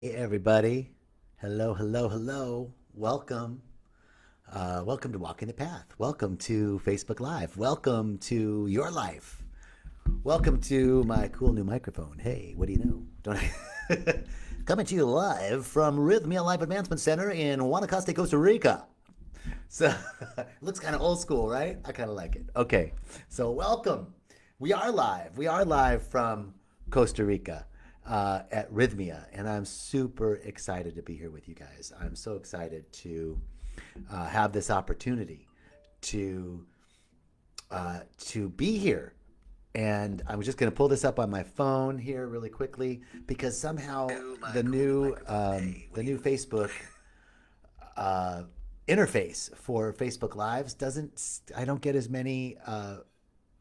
Hey everybody. Hello, hello, hello. Welcome. Welcome to Walking the Path. Welcome to Facebook Live. Welcome to your life. Welcome to my cool new microphone. Hey, what do you know? Don't I? Coming to you live from Rythmia Life Advancement Center in Guanacaste, Costa Rica. So it looks kind of old school, right? I kind of like it. Okay, so welcome. We are live. We are live from Costa Rica at Rythmia, and I'm super excited to be here with you guys. I'm so excited to have this opportunity to to be here. And I'm just going to pull this up on my phone here really quickly because somehow the new Facebook uh, interface for Facebook Lives doesn't. I don't get as many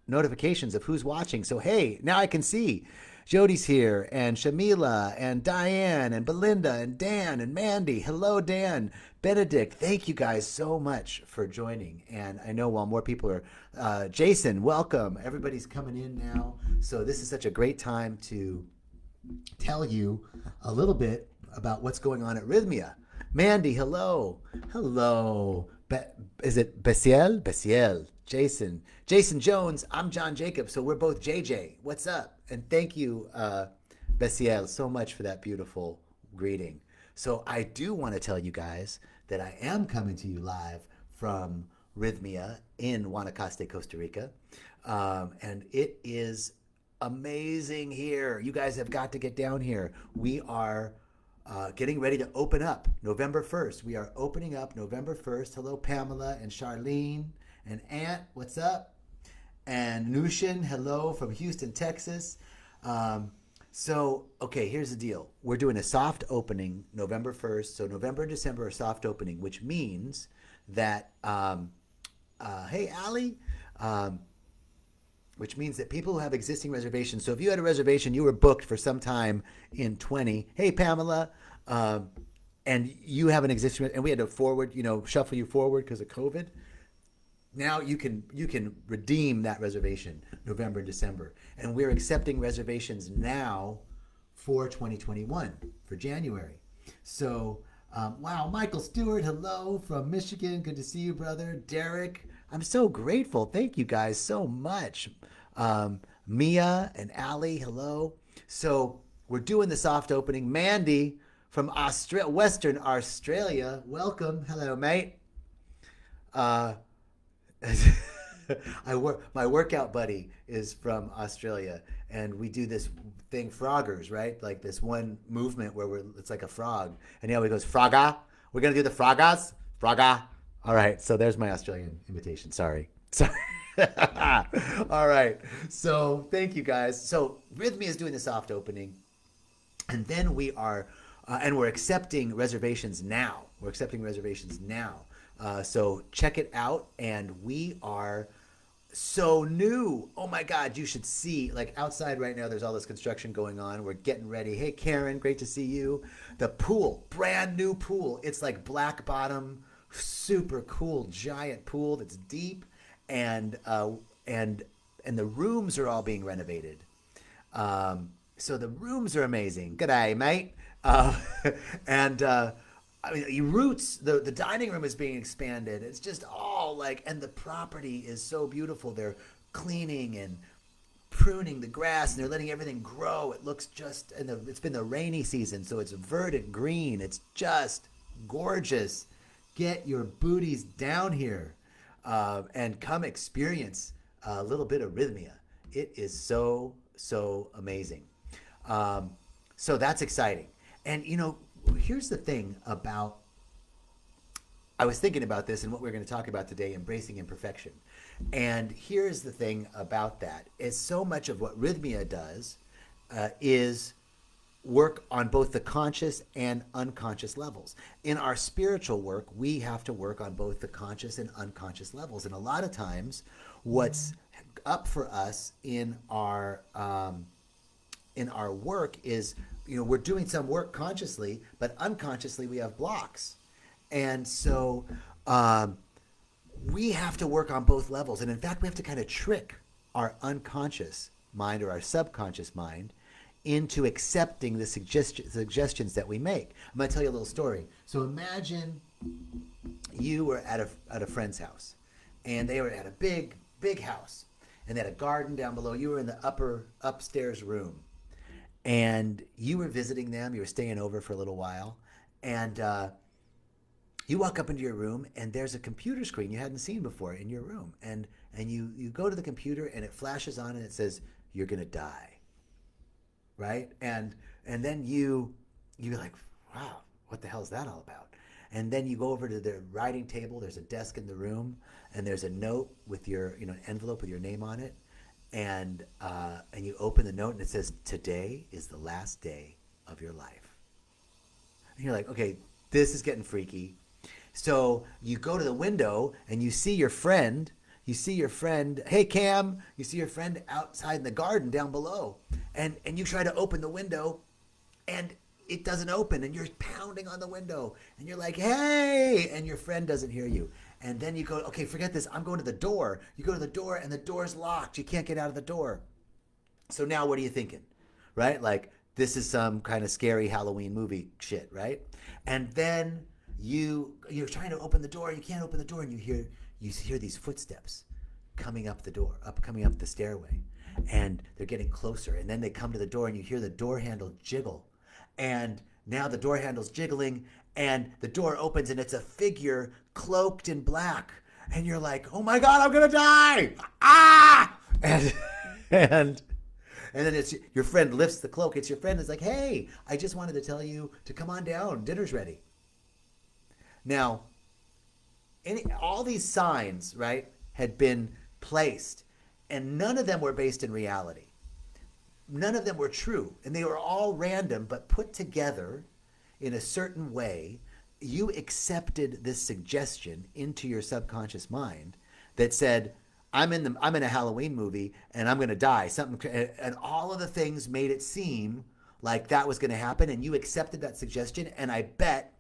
notifications of who's watching. So hey, now I can see Jody's here, and Shamila, and Diane, and Belinda, and Dan, and Mandy. Hello, Dan. Benedict, thank you guys so much for joining. And I know while more people are, Jason, welcome. Everybody's coming in now. So this is such a great time to tell you a little bit about what's going on at Rythmia. Mandy, hello. Hello. Is it Besiel? Besiel. Jason. Jason Jones. I'm John Jacobs. So we're both JJ. What's up? And thank you, Besiel, so much for that beautiful greeting. So I do want to tell you guys that I am coming to you live from Rythmia in Guanacaste, Costa Rica. And it is amazing here. You guys have got to get down here. We are getting ready to open up November 1st. We are opening up November 1st. Hello, Pamela and Charlene and Aunt. What's up? And Nushin, hello from Houston, Texas. Okay, here's the deal. We're doing a soft opening November 1st. So November and December are soft opening, which means that, hey, Allie, which means that people who have existing reservations. So if you had a reservation, you were booked for some time in 20. Hey, Pamela, and you have an existing, and we had to forward, shuffle you forward because of COVID. Now you can redeem that reservation November and December, and we're accepting reservations now for 2021 for January. So wow, Michael Stewart, hello from Michigan. Good to see you, brother. Derek, I'm so grateful. Thank you guys so much. Mia and Allie, hello. So we're doing the soft opening. Mandy from Western Australia, welcome. Hello, mate. Uh, my workout buddy is from Australia, and we do this thing, froggers, right? Like this one movement where it's like a frog, and he always goes frogga. We're gonna do the froggas, frogga. All right, so there's my Australian invitation. Sorry. All right, so thank you guys. So Rhythmia is doing the soft opening, and then and we're accepting reservations now. We're accepting reservations now. So check it out. And we are so new. Oh my God, you should see. Like outside right now, there's all this construction going on. We're getting ready. Hey, Karen, great to see you. The pool, brand new pool. It's like black bottom, super cool, giant pool that's deep. And, uh, and, and the rooms are all being renovated. So the rooms are amazing. G'day, mate. Uh, and, I mean, roots. The dining room is being expanded. It's just all like, and the property is so beautiful. They're cleaning and pruning the grass, and they're letting everything grow. It looks just, and it's been the rainy season, so it's verdant green. It's just gorgeous. Get your booties down here, and come experience a little bit of Rhythmia. It is so amazing. So that's exciting. And here's the thing about, I was thinking about this and what we're going to talk about today, embracing imperfection. And here's the thing about that is so much of what Rhythmia does is work on both the conscious and unconscious levels. In our spiritual work, we have to work on both the conscious and unconscious levels. And a lot of times, what's up for us in our work is, we're doing some work consciously, but unconsciously we have blocks. And so we have to work on both levels. And in fact, we have to kind of trick our unconscious mind or our subconscious mind into accepting the suggestions that we make. I'm going to tell you a little story. So imagine you were at a friend's house, and they were at a big house, and they had a garden down below. You were in the upstairs room, and you were visiting them. You were staying over for a little while, and you walk up into your room, and there's a computer screen you hadn't seen before in your room, and you go to the computer, and it flashes on, and it says, "You're gonna die." Right? And then you're like, "Wow, what the hell is that all about?" And then you go over to the writing table. There's a desk in the room, and there's a note with your, an envelope with your name on it, and you open the note, and it says, "Today is the last day of your life." And you're like, "Okay, this is getting freaky." So you go to the window, and you see your friend. Hey Cam, you see your friend outside in the garden down below, and you try to open the window, and it doesn't open, and you're pounding on the window, and you're like, "Hey," and your friend doesn't hear you. And then you go, "Okay, forget this, I'm going to the door." You go to the door, and the door's locked. You can't get out of the door. So now what are you thinking, right? Like, this is some kind of scary Halloween movie shit, right? And then you're trying to open the door, and you can't open the door, and you hear these footsteps coming up the stairway, and they're getting closer, and then they come to the door, and you hear the door handle jiggle, and now the door handle's jiggling, and the door opens, and it's a figure cloaked in black, and you're like, "Oh my God, I'm gonna die!" And then it's your friend lifts the cloak. It's your friend that's like, "Hey, I just wanted to tell you to come on down. Dinner's ready." Now, all these signs, right, had been placed, and none of them were based in reality. None of them were true, and they were all random, but put together in a certain way. You accepted this suggestion into your subconscious mind that said, I'm in a Halloween movie, and I'm going to die. And all of the things made it seem like that was going to happen, and you accepted that suggestion. And I bet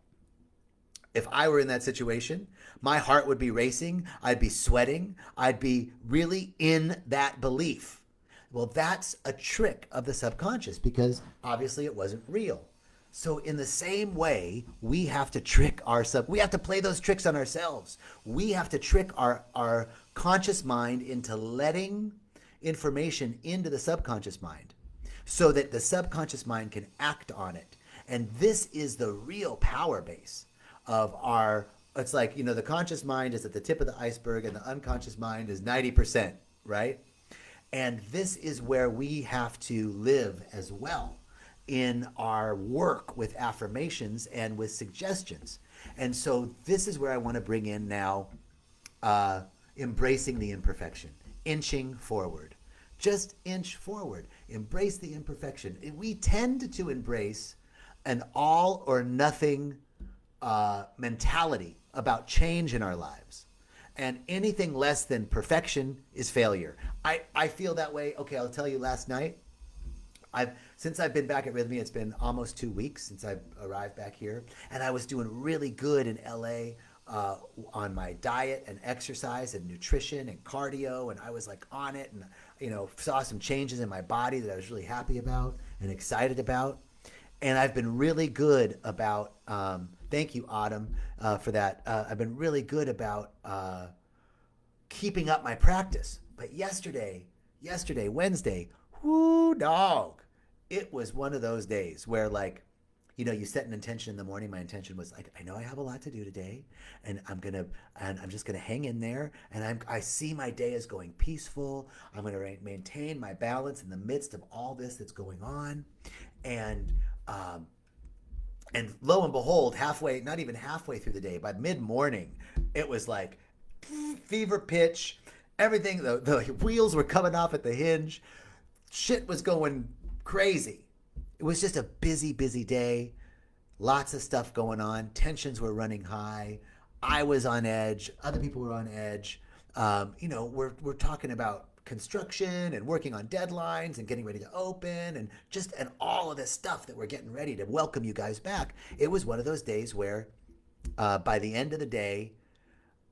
if I were in that situation, my heart would be racing. I'd be sweating. I'd be really in that belief. Well, that's a trick of the subconscious, because obviously it wasn't real. So in the same way, we have to trick we have to play those tricks on ourselves. We have to trick our conscious mind into letting information into the subconscious mind so that the subconscious mind can act on it. And this is the real power base of it's like, the conscious mind is at the tip of the iceberg, and the unconscious mind is 90%, right? And this is where we have to live as well in our work with affirmations and with suggestions. And so this is where I want to bring in now embracing the imperfection, inching forward. Just inch forward. Embrace the imperfection. We tend to embrace an all or nothing mentality about change in our lives. And anything less than perfection is failure. I feel that way. Okay, I'll tell you, last night, since I've been back at Rythmia, it's been almost 2 weeks since I arrived back here, and I was doing really good in LA on my diet and exercise and nutrition and cardio, and I was like on it, and saw some changes in my body that I was really happy about and excited about. And I've been really good about thank you, Autumn, for that. I've been really good about keeping up my practice. But yesterday, Wednesday, whoo, dog, it was one of those days where, like, you set an intention in the morning. My intention was like, I know I have a lot to do today, and I'm just gonna hang in there. And I see my day as going peaceful. I'm gonna maintain my balance in the midst of all this that's going on, and lo and behold, not even halfway through the day, by mid-morning, it was like fever pitch. Everything, the wheels were coming off at the hinge. Shit was going crazy. It was just a busy, busy day. Lots of stuff going on. Tensions were running high. I was on edge. Other people were on edge. We're talking about construction and working on deadlines and getting ready to open and all of this stuff that we're getting ready to welcome you guys back. It was one of those days where by the end of the day,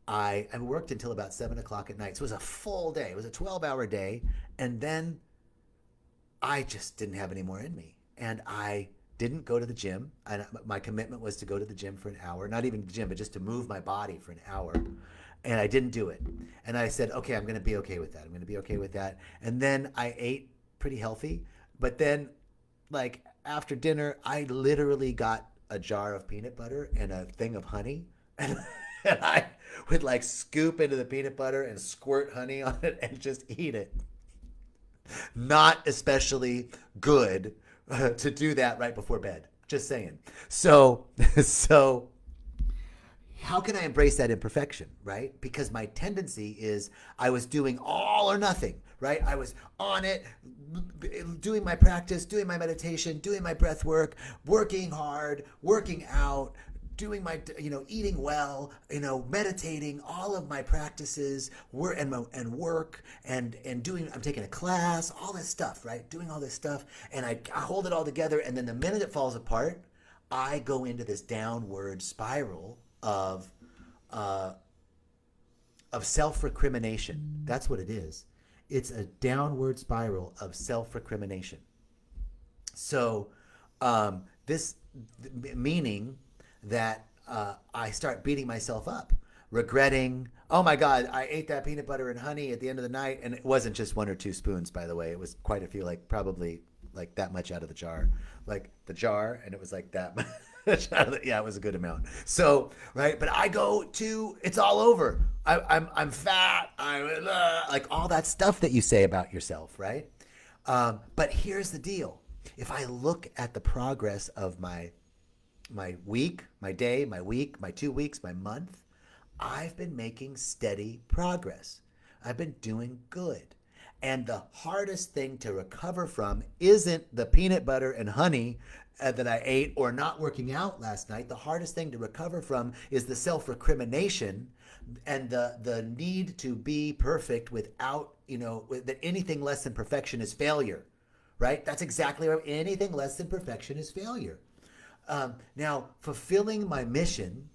I worked until about 7 o'clock at night. So it was a full day. It was a 12-hour day. And then I just didn't have any more in me. And I didn't go to the gym. My commitment was to go to the gym for an hour, not even the gym, but just to move my body for an hour. And I didn't do it. And I said, okay, I'm going to be okay with that. I'm going to be okay with that. And then I ate pretty healthy. But then, like, after dinner, I literally got a jar of peanut butter and a thing of honey. And I would, like, scoop into the peanut butter and squirt honey on it and just eat it. Not especially good to do that right before bed. Just saying. So how can I embrace that imperfection, right? Because my tendency is I was doing all or nothing, right? I was on it, doing my practice, doing my meditation, doing my breath work, working hard, working out, doing my, eating well, meditating, all of my practices, work and doing, I'm taking a class, all this stuff, right? Doing all this stuff, and I hold it all together, and then the minute it falls apart, I go into this downward spiral of self-recrimination. That's what it is. It's a downward spiral of self-recrimination. So this meaning that I start beating myself up, regretting, oh my God, I ate that peanut butter and honey at the end of the night. And it wasn't just 1 or 2 spoons, by the way. It was quite a few, like probably like that much out of the jar. Like the jar, and it was like that much. Yeah, it was a good amount. So, right, but I go to, it's all over. I'm fat. Like all that stuff that you say about yourself, right? But here's the deal. If I look at the progress of my week, my day, my week, my 2 weeks, my month, I've been making steady progress. I've been doing good. And the hardest thing to recover from isn't the peanut butter and honey that I ate or not working out last night. The hardest thing to recover from is the self-recrimination and the need to be perfect without, that anything less than perfection is failure, right? That's exactly right. Anything less than perfection is failure. Now, fulfilling my mission,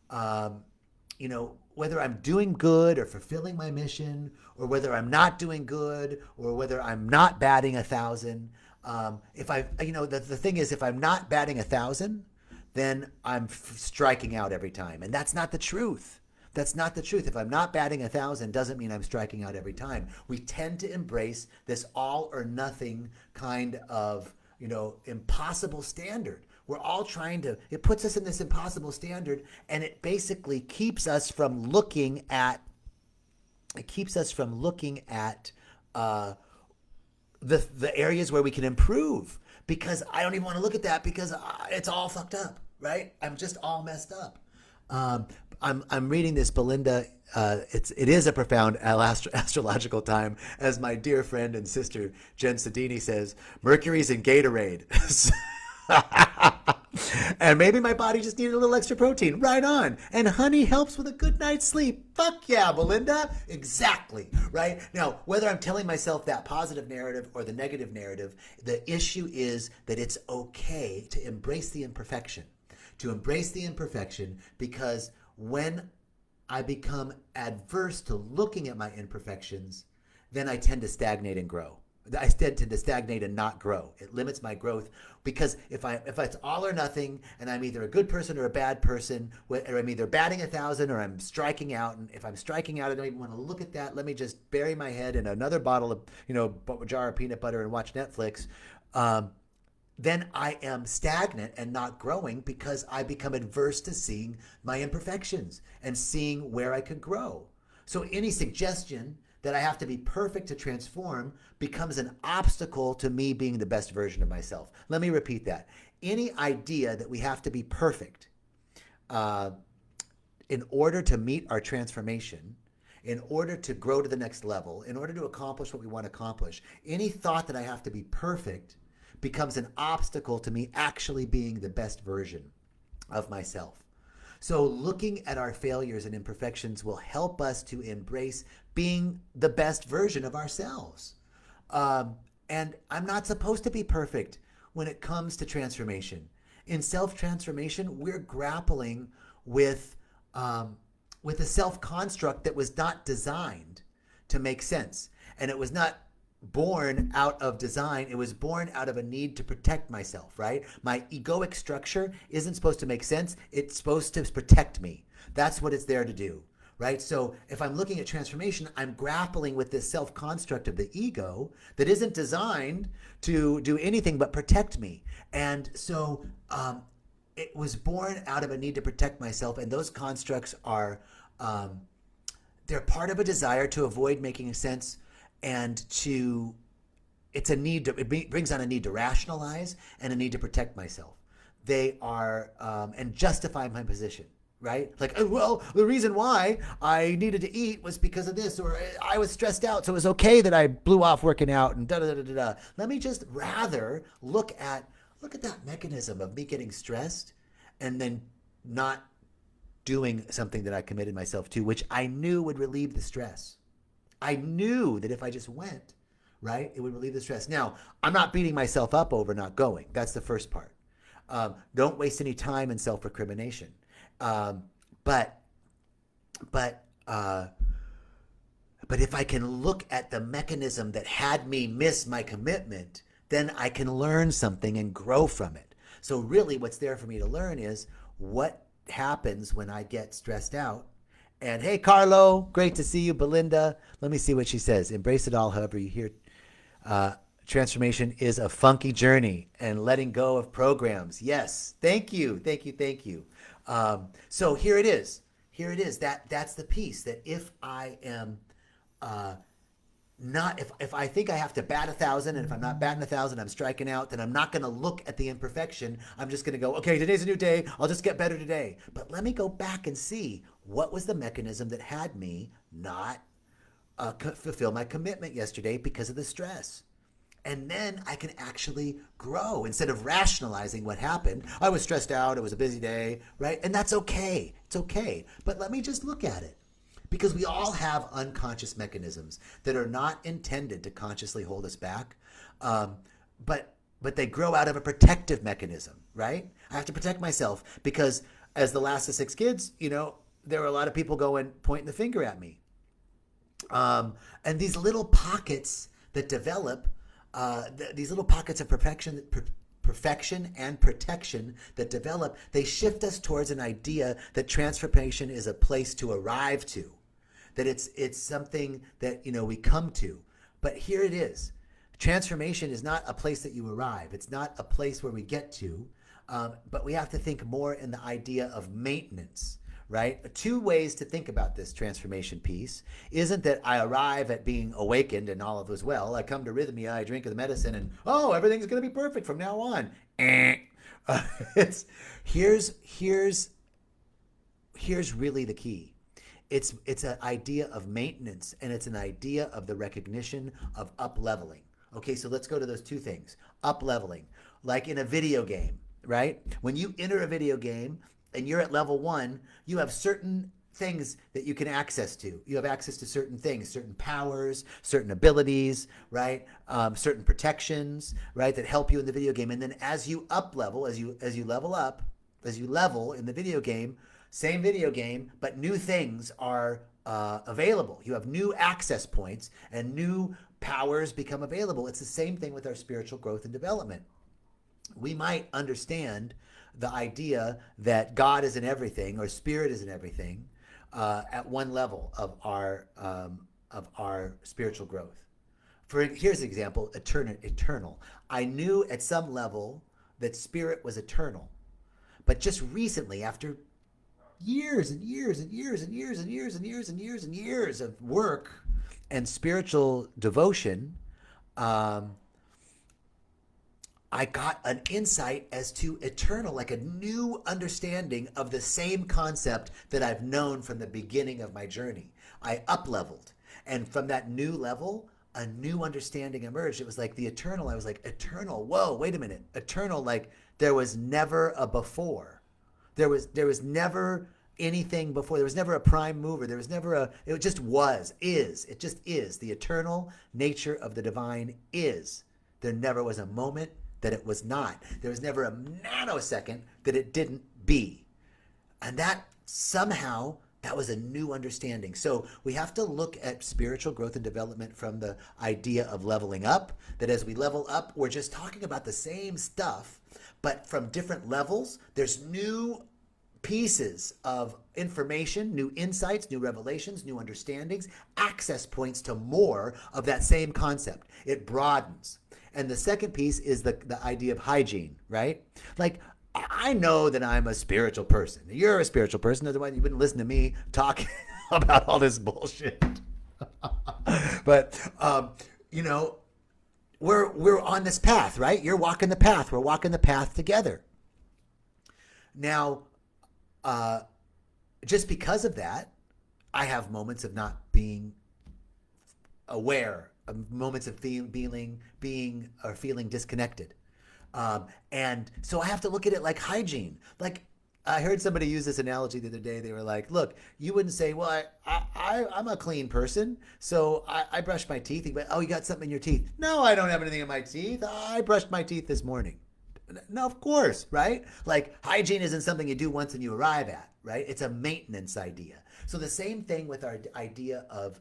whether I'm doing good or fulfilling my mission, or whether I'm not doing good, or whether I'm not batting 1,000, the thing is, if I'm not batting 1,000, then I'm striking out every time. And that's not the truth. That's not the truth. If I'm not batting 1,000, doesn't mean I'm striking out every time. We tend to embrace this all or nothing kind of, impossible standard. We're all trying to, it puts us in this impossible standard, and it basically keeps us from looking at, the areas where we can improve, because I don't even want to look at that because it's all fucked up, right? I'm just all messed up. I'm reading this Belinda. It is a profound astrological time, as my dear friend and sister Jen Sedini says. Mercury's in Gatorade. And maybe my body just needed a little extra protein. Right on. And honey helps with a good night's sleep. Fuck yeah, Belinda. Exactly. Right? Now, whether I'm telling myself that positive narrative or the negative narrative, the issue is that it's okay to embrace the imperfection. To embrace the imperfection, because when I become adverse to looking at my imperfections, then I tend to stagnate and grow. I tend to stagnate and not grow. It limits my growth, because if it's all or nothing, and I'm either a good person or a bad person, or I'm either batting 1,000 or I'm striking out, and if I'm striking out, I don't even want to look at that. Let me just bury my head in another bottle of, jar of peanut butter and watch Netflix. Then I am stagnant and not growing, because I become adverse to seeing my imperfections and seeing where I could grow. So any suggestion that I have to be perfect to transform becomes an obstacle to me being the best version of myself. Let me repeat that. Any idea that we have to be perfect in order to meet our transformation, in order to grow to the next level, in order to accomplish what we want to accomplish, any thought that I have to be perfect becomes an obstacle to me actually being the best version of myself. So looking at our failures and imperfections will help us to embrace being the best version of ourselves. And I'm not supposed to be perfect when it comes to transformation. In self-transformation, we're grappling with a self-construct that was not designed to make sense. And it was not born out of design. It was born out of a need to protect myself, right? My egoic structure isn't supposed to make sense. It's supposed to protect me. That's what it's there to do, right? So if I'm looking at transformation, I'm grappling with this self-construct of the ego that isn't designed to do anything but protect me. And so it was born out of a need to protect myself, and those constructs are they're part of a desire to avoid making sense, and it's a need to, it brings on a need to rationalize and a need to protect myself. They are and justify my position, right? Like, oh, well, the reason why I needed to eat was because of this, or I was stressed out, so it was okay that I blew off working out, and da da da da da. Let me just rather look at that mechanism of me getting stressed and then not doing something that I committed myself to, which I knew would relieve the stress. I knew that if I just went, right, it would relieve the stress. Now, I'm not beating myself up over not going. That's the first part. Don't waste any time in self-recrimination. But if I can look at the mechanism that had me miss my commitment, then I can learn something and grow from it. So really what's there for me to learn is what happens when I get stressed out. And hey, Carlo, great to see you. Belinda, let me see what she says. Embrace it all, however you hear. Transformation is a funky journey, and letting go of programs. Yes, thank you. So here it is. That's the piece, that if I am not, if I think I have to bat 1,000, and if I'm not batting 1,000, I'm striking out, then I'm not going to look at the imperfection. I'm just going to go, okay, today's a new day. I'll just get better today. But let me go back and see what was the mechanism that had me not fulfill my commitment yesterday because of the stress. And then I can actually grow instead of rationalizing what happened. I was stressed out. It was a busy day, right? And that's okay. It's okay. But let me just look at it. Because we all have unconscious mechanisms that are not intended to consciously hold us back, but they grow out of a protective mechanism, right? I have to protect myself because, as the last of 6 kids, there were a lot of people pointing the finger at me. And these little pockets that develop, these little pockets of perfection and protection that develop, they shift us towards an idea that transformation is a place to arrive to, that it's something that we come to. But here it is. Transformation is not a place that you arrive. It's not a place where we get to, but we have to think more in the idea of maintenance, right? 2 ways to think about this transformation piece isn't that I arrive at being awakened and all of is well. I come to Rythmia, I drink the medicine, and everything's going to be perfect from now on. Here's really the key. It's an idea of maintenance, and it's an idea of the recognition of up-leveling. Okay, so let's go to those 2 things. Up-leveling, like in a video game, right? When you enter a video game and you're at level 1, you have certain things that you can access to. You have access to certain things, certain powers, certain abilities, right? Certain protections, right, that help you in the video game. And then as you up-level, as you level up, as you level in the video game, same video game, but new things are available. You have new access points and new powers become available. It's the same thing with our spiritual growth and development. We might understand the idea that God is in everything or spirit is in everything at one level of our spiritual growth. Here's an example, eternal. I knew at some level that spirit was eternal, but just recently, after years and years and years and years and years and years and years and years of work and spiritual devotion, I got an insight as to eternal, like a new understanding of the same concept that I've known from the beginning of my journey. I up-leveled, and from that new level, a new understanding emerged. It was like the eternal. I was like, eternal, whoa, wait a minute. Eternal, like there was never a before. There was never anything before. There was never a prime mover. There was never it just is. It just is. The eternal nature of the divine is. There never was a moment that it was not. There was never a nanosecond that it didn't be. And that somehow, That was a new understanding. So we have to look at spiritual growth and development from the idea of leveling up, that as we level up, we're just talking about the same stuff, but from different levels, there's new pieces of information, new insights, new revelations, new understandings, access points to more of that same concept. It broadens. And the second piece is the idea of hygiene, right? Like, I know that I'm a spiritual person. You're a spiritual person. Otherwise, you wouldn't listen to me talking about all this bullshit. But, you know, we're on this path, right? You're walking the path. We're walking the path together. Now, just because of that, I have moments of not being aware, moments of feeling disconnected. And so I have to look at it like hygiene. Like, I heard somebody use this analogy the other day. They were like, look, you wouldn't say, well, I'm a clean person, so I brush my teeth. But, oh, you got something in your teeth. No, I don't have anything in my teeth. I brushed my teeth this morning. No, of course, right? Like, hygiene isn't something you do once and you arrive at, right? It's a maintenance idea. So the same thing with our idea of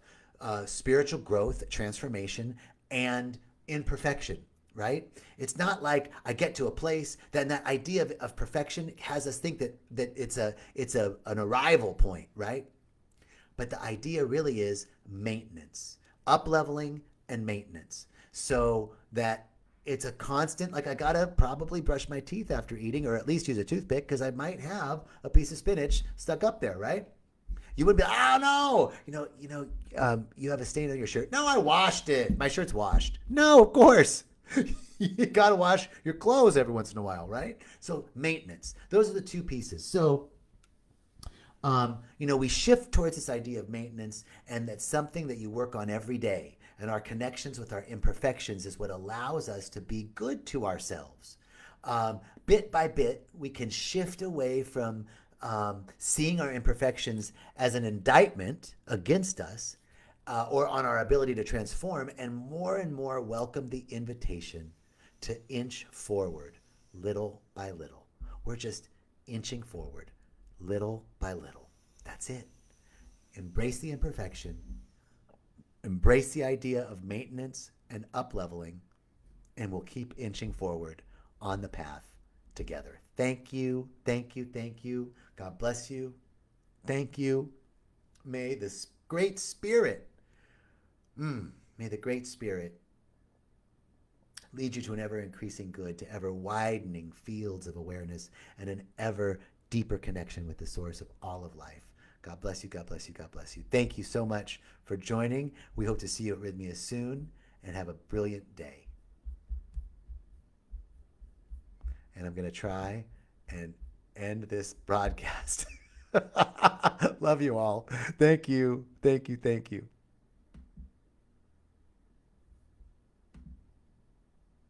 spiritual growth, transformation, and imperfection, right? It's not like I get to a place, then that idea of perfection has us think that it's an arrival point, right? But the idea really is maintenance, up leveling and maintenance. So that it's a constant, like, I gotta probably brush my teeth after eating, or at least use a toothpick, because I might have a piece of spinach stuck up there, right? You would be, oh no, you have a stain on your shirt. No, I washed it. My shirt's washed. No, of course. You gotta wash your clothes every once in a while, right? So maintenance. Those are the two pieces. So, we shift towards this idea of maintenance, and that's something that you work on every day. And our connections with our imperfections is what allows us to be good to ourselves. Bit by bit, we can shift away from seeing our imperfections as an indictment against us, or on our ability to transform, and more welcome the invitation to inch forward little by little. We're just inching forward little by little. That's it. Embrace the imperfection. Embrace the idea of maintenance and up-leveling, and we'll keep inching forward on the path together. Thank you, thank you, thank you. God bless you. Thank you. May this great spirit, may the great spirit lead you to an ever-increasing good, to ever-widening fields of awareness, and an ever deeper connection with the source of all of life. God bless you, God bless you, God bless you. Thank you so much for joining. We hope to see you at Rythmia soon, and have a brilliant day. And I'm going to try and end this broadcast. Love you all. Thank you, thank you, thank you.